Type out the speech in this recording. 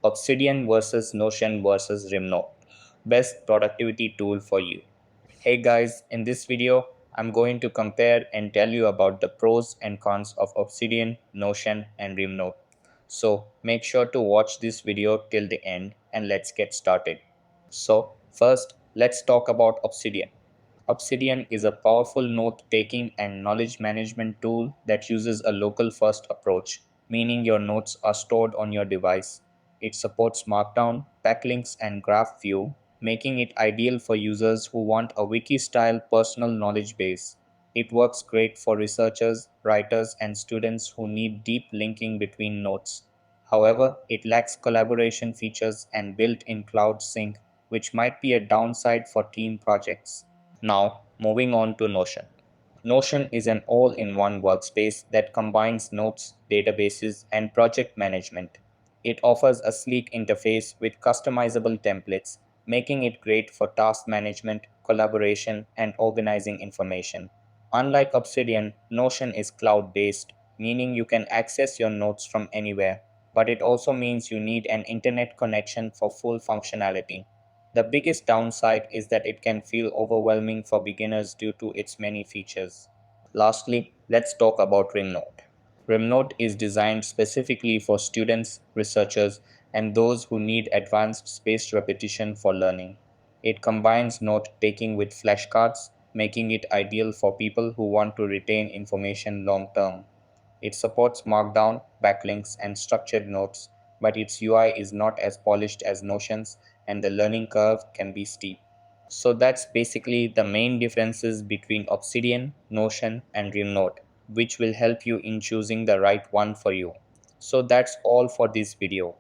Obsidian versus Notion versus Remnote. Best productivity tool for you. Hey guys, in this video, I'm going to compare and tell you about the pros and cons of Obsidian, Notion, and Remnote. So make sure to watch this video till the end and let's get started. So, first, let's talk about Obsidian. Obsidian is a powerful note taking and knowledge management tool that uses a local first approach, meaning your notes are stored on your device. It supports Markdown, backlinks, and graph view, making it ideal for users who want a wiki style personal knowledge base. It works great for researchers, writers, and students who need deep linking between notes. However, it lacks collaboration features and built in cloud sync, which might be a downside for team projects. Now, moving on to Notion. Notion is an all in one workspace that combines notes, databases, and project management. It offers a sleek interface with customizable templates, making it great for task management, collaboration, and organizing information. Unlike Obsidian, Notion is cloud based, meaning you can access your notes from anywhere, but it also means you need an internet connection for full functionality. The biggest downside is that it can feel overwhelming for beginners due to its many features. Lastly, let's talk about Remnote. Remnote is designed specifically for students, researchers, and those who need advanced spaced repetition for learning. It combines note taking with flashcards, making it ideal for people who want to retain information long term. It supports Markdown, backlinks, and structured notes, but its UI is not as polished as Notion's, and the learning curve can be steep. So that's basically the main differences between Obsidian, Notion, and Remnote, which will help you in choosing the right one for you. So that's all for this video.